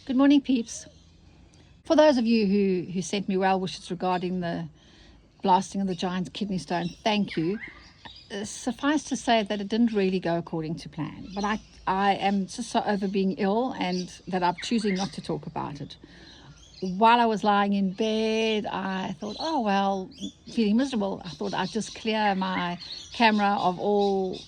Good morning, peeps. For those of you who sent me well wishes regarding the blasting of the giant's kidney stone, thank you. Suffice to say that it didn't really go according to plan, but I am just so over being ill and that I'm choosing not to talk about it. While I was lying in bed, I thought, oh well, feeling miserable, I thought I'd just clear my camera of all,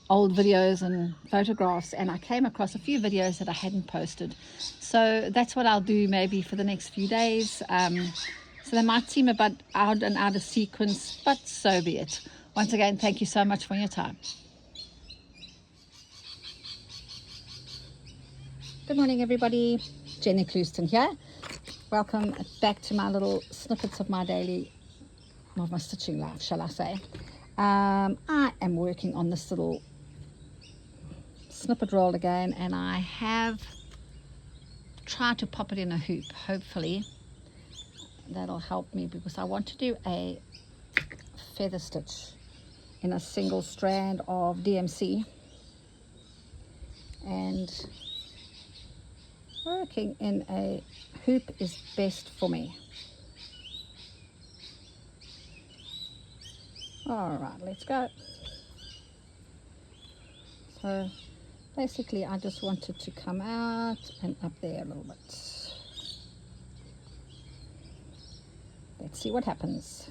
old videos and photographs, and I came across a few videos that I hadn't posted. So that's what I'll do maybe for the next few days. So they might seem a bit out of sequence, but so be it. Once again, thank you so much for your time. Good morning, everybody. Jenny Clouston here. Welcome back to my little snippets of my stitching life, shall I say. I am working on this little snippet roll again, and I have tried to pop it in a hoop. Hopefully that'll help me, because I want to do a feather stitch in a single strand of DMC, and working in a hoop is best for me. All right, let's go. So basically I just wanted to come out and up there a little bit. Let's see what happens.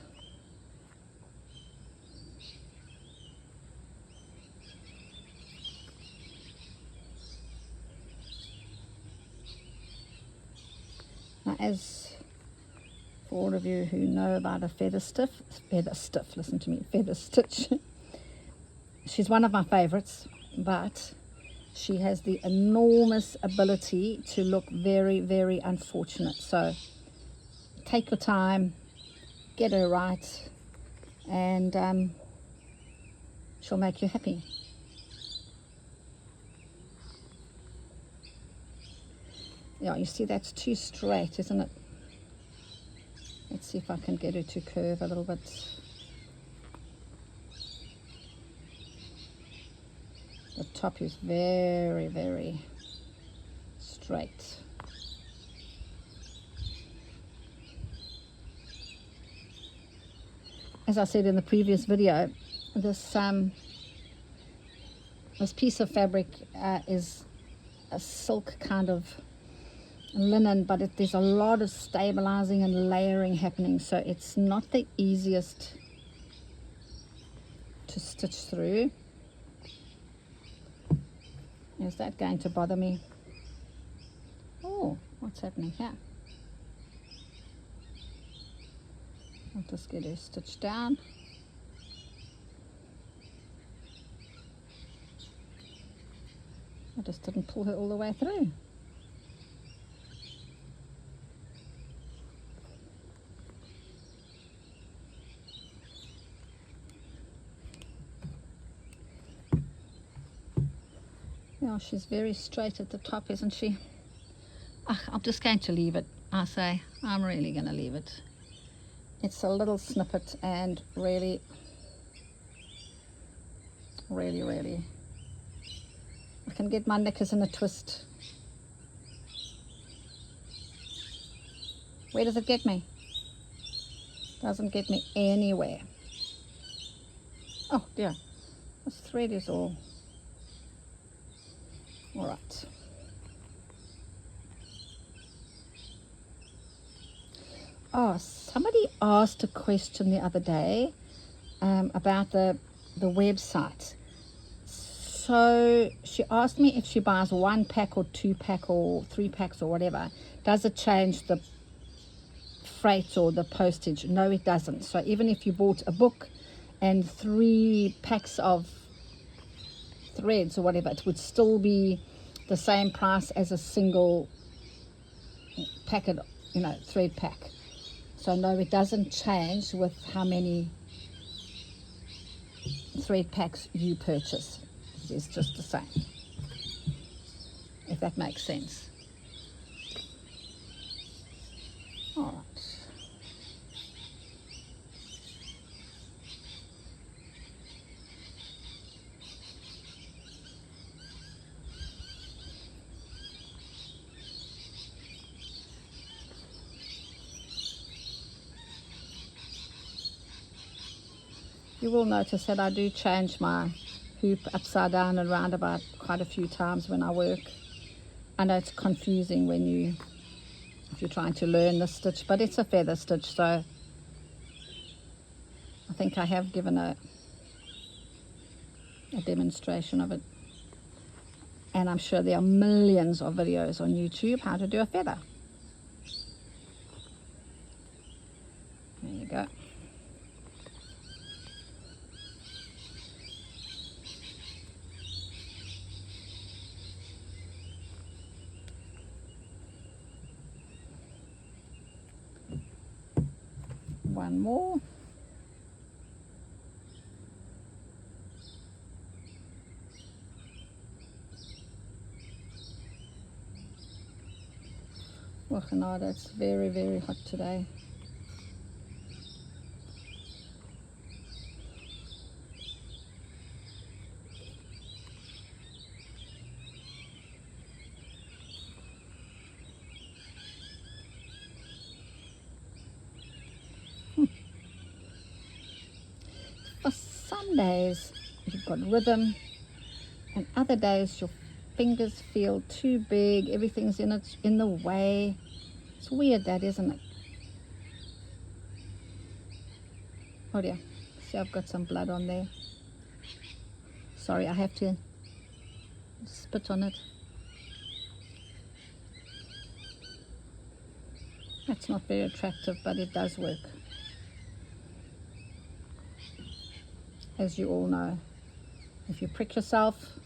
Now, as for all of you who know about a feather stitch, she's one of my favorites, but she has the enormous ability to look very, very unfortunate. So take your time, get her right, and she'll make you happy. Yeah, you see that's too straight, isn't it? Let's see if I can get her to curve a little bit. The top is very, very straight. As I said in the previous video, this piece of fabric is a silk kind of linen, but there's a lot of stabilizing and layering happening, so it's not the easiest to stitch through. Is that going to bother me? Oh, what's happening here? I'll just get her stitched down. I just didn't pull her all the way through. Yeah, she's very straight at the top, isn't she? I'm just going to leave it. I say, I'm really going to leave it. It's a little snippet, and really, I can get my knickers in a twist. Where does it get me? Doesn't get me anywhere. Oh dear, this thread is all right. Oh, somebody asked a question the other day about the website. So she asked me if she buys 1 pack or 2 pack or 3 packs or whatever, does it change the freight or the postage? No, it doesn't. So even if you bought a book and 3 packs of threads or whatever, it would still be the same price as a single packet, thread pack. So no, it doesn't change with how many thread packs you purchase. It is just the same, if that makes sense. All right. you will notice that I do change my hoop upside down and round about quite a few times when I work. I know it's confusing if you're trying to learn the stitch, but it's a feather stitch, so I think I have given a demonstration of it. And I'm sure there are millions of videos on YouTube how to do a feather. There you go. One more. Oh no, that's very, very hot today. For some days you've got rhythm, and other days your fingers feel too big, everything's in the way. It's weird, that, isn't it? Oh dear, see, I've got some blood on there. Sorry, I have to spit on it. That's not very attractive, but it does work. As you all know, if you prick yourself,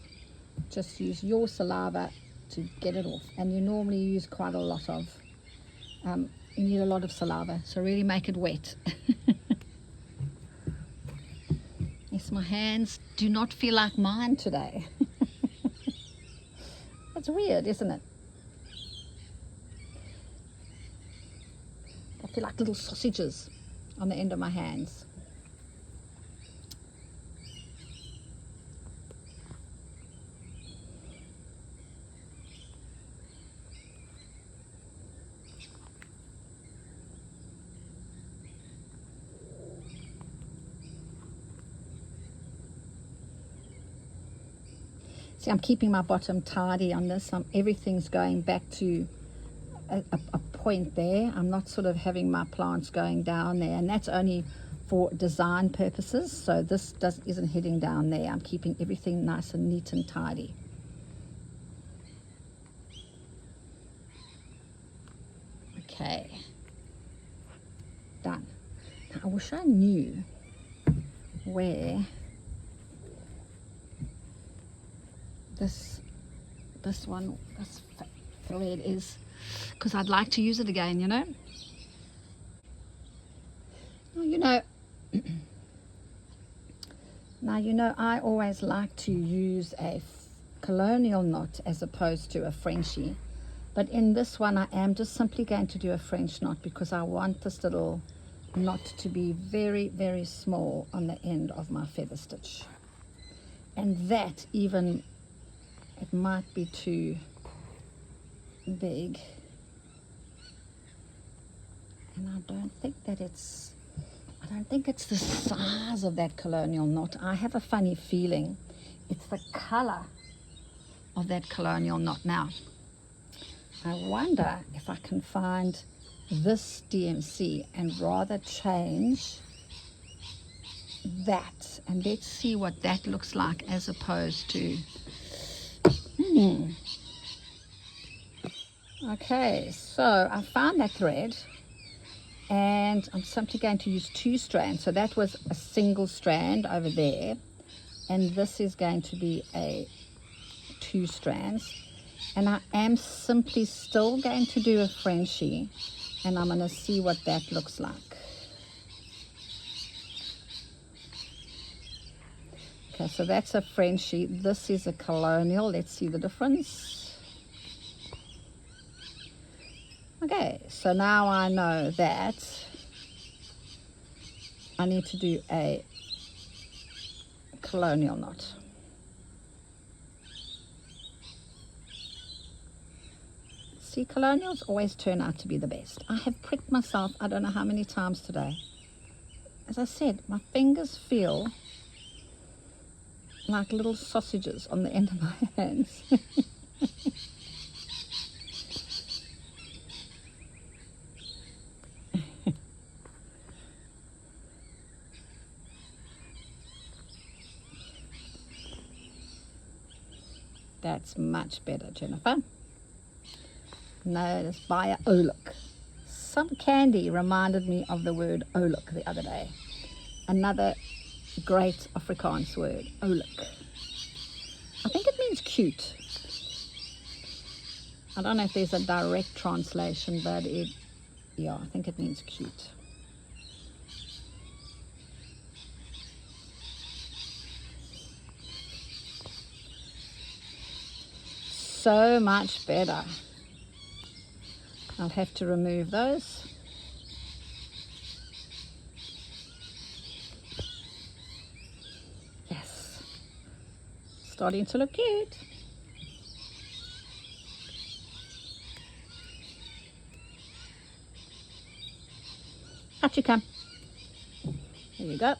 just use your saliva to get it off. And you normally use quite a lot of, you need a lot of saliva, so really make it wet. Yes, my hands do not feel like mine today. That's weird, isn't it? I feel like little sausages on the end of my hands. See, I'm keeping my bottom tidy on this. Everything's going back to a point there. I'm not sort of having my plants going down there, and that's only for design purposes. So this isn't heading down there. I'm keeping everything nice and neat and tidy. Okay, done. Now, I wish I knew where this thread is, because I'd like to use it again, you know. Now you know I always like to use a colonial knot as opposed to a Frenchie, but in this one I am just simply going to do a French knot because I want this little knot to be very, very small on the end of my feather stitch, and that even it might be too big, and I don't think it's the size of that colonial knot. I have a funny feeling it's the color of that colonial knot. Now I wonder if I can find this DMC and rather change that, and let's see what that looks like as opposed to Okay, so I found that thread, and I'm simply going to use 2 strands. So that was a single strand over there, and this is going to be a 2 strands, and I am simply still going to do a Frenchie, and I'm going to see what that looks like. Okay, so that's a Frenchie. This is a colonial. Let's see the difference. Okay, so now I know that I need to do a colonial knot. See, colonials always turn out to be the best. I have pricked myself I don't know how many times today. as I said, my fingers feel like little sausages on the end of my hands. That's much better, Jennifer. Notice by oh look. Some candy reminded me of the word oh look the other day. Another great Afrikaans word, oh look. I think it means cute. I don't know if there's a direct translation, but yeah, I think it means cute. So much better. I'll have to remove those. Yes, starting to look cute. Out you come. There you go.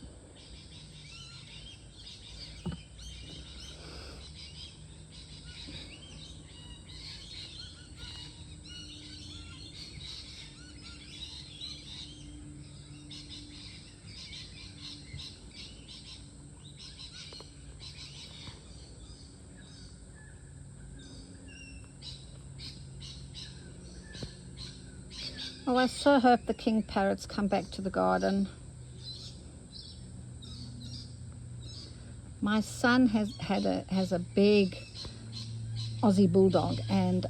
Oh, I so hope the king parrots come back to the garden. My son has a big Aussie bulldog, and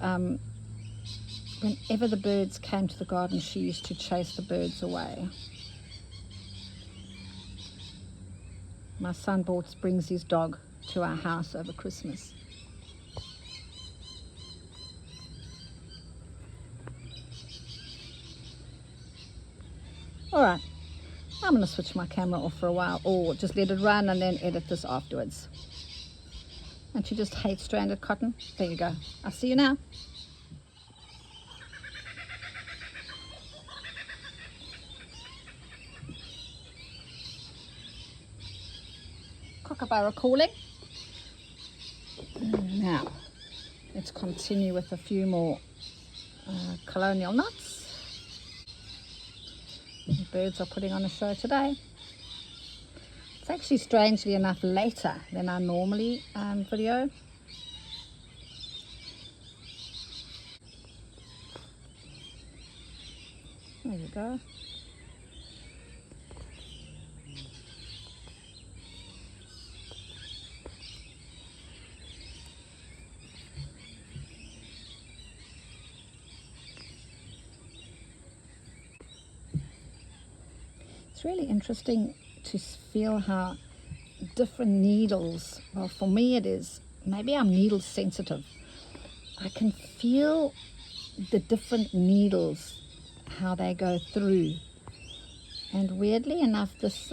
whenever the birds came to the garden, she used to chase the birds away. My son brings his dog to our house over Christmas. All right, I'm going to switch my camera off for a while, or just let it run and then edit this afterwards. Don't you just hate stranded cotton? There you go. I'll see you now. Kookaburra calling. Now, let's continue with a few more colonial knots. The birds are putting on a show today. It's actually strangely enough later than I normally video. There you go. It's really interesting to feel how different needles, well, for me it is, maybe I'm needle sensitive. I can feel the different needles, how they go through. And weirdly enough, this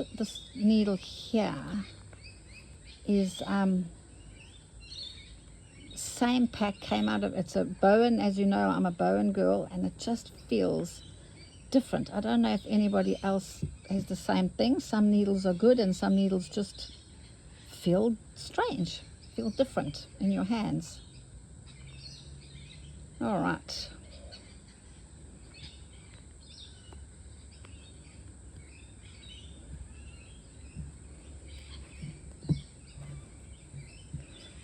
needle here is same pack, came out of, it's a Bowen, as you know, I'm a Bowen girl, and it just feels different. I don't know if anybody else has the same thing. Some needles are good and some needles just feel strange, feel different in your hands. All right.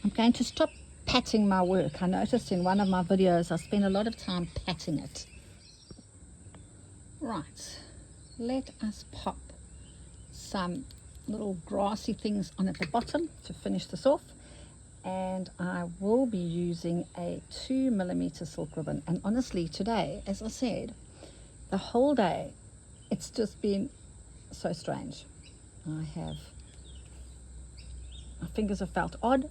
I'm going to stop patting my work. I noticed in one of my videos I spend a lot of time patting it. Right, let us pop some little grassy things on at the bottom to finish this off, and I will be using a 2mm silk ribbon. And honestly, today, as I said, the whole day it's just been so strange. My fingers have felt odd.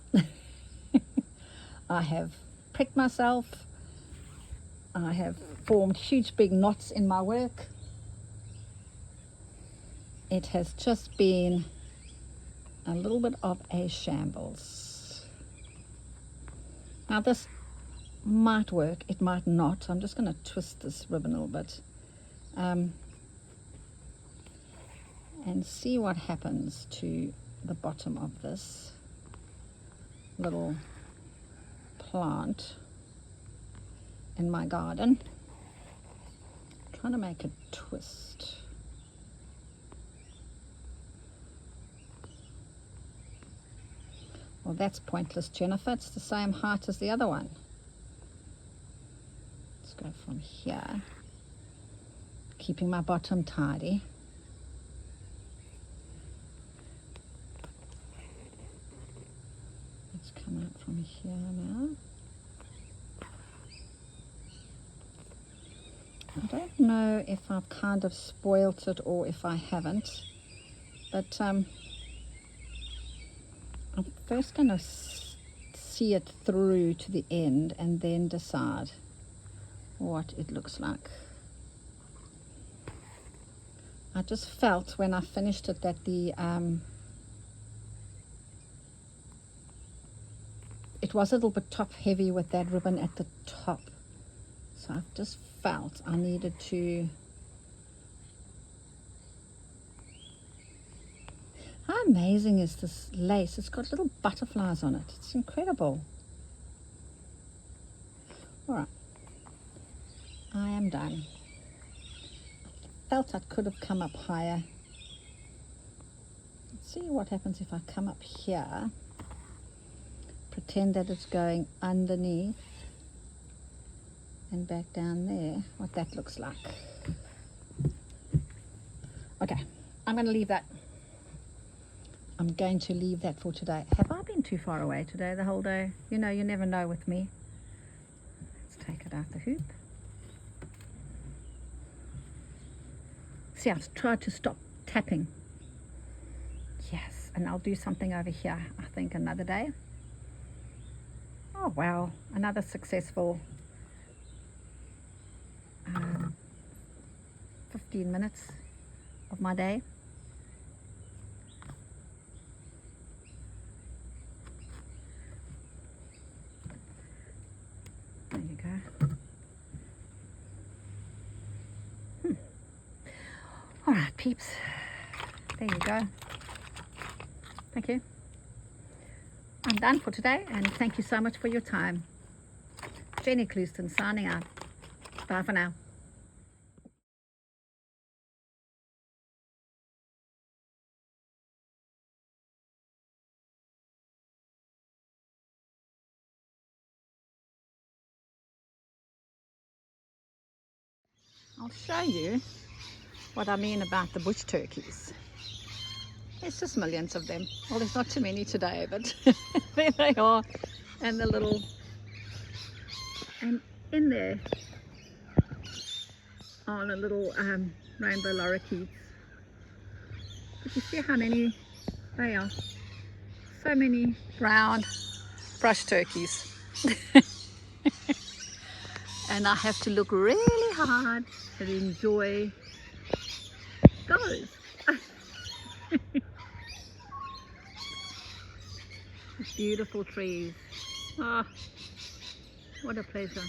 I have pricked myself. I have formed huge big knots in my work. It has just been a little bit of a shambles. Now this might work, it might not. I'm just going to twist this ribbon a little bit. and see what happens to the bottom of this little plant in my garden. I'm trying to make it twist. Well, that's pointless, Jennifer. It's the same height as the other one. Let's go from here, keeping my bottom tidy. Let's come out from here now. I don't know if I've kind of spoilt it or if I haven't, but I'm first going to see it through to the end and then decide what it looks like. I just felt when I finished it that it was a little bit top heavy with that ribbon at the top, so I've just felt I needed to. How amazing is this lace? It's got little butterflies on it. It's incredible. All right, I am done. I felt I could have come up higher. Let's see what happens if I come up here. Pretend that it's going underneath and back down there, what that looks like. Okay, I'm going to leave that. I'm going to leave that for today. Have I been too far away today, the whole day? You know, you never know with me. Let's take it out the hoop. See, I've tried to stop tapping. Yes, and I'll do something over here, I think, another day. Oh, wow, another successful 15 minutes of my day. There you go. All right, peeps. There you go. Thank you. I'm done for today, and thank you so much for your time. Jenny Clouston signing out. Bye for now. I'll show you what I mean about the bush turkeys. There's just millions of them. Well, there's not too many today, but there they are. And the little, and in there are the little rainbow lorikeets. But you see how many they are? So many brown brush turkeys. And I have to look really hard and enjoy those. Beautiful trees. Oh, what a pleasure.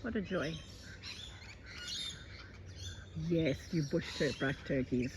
What a joy. Yes, you brush turkeys.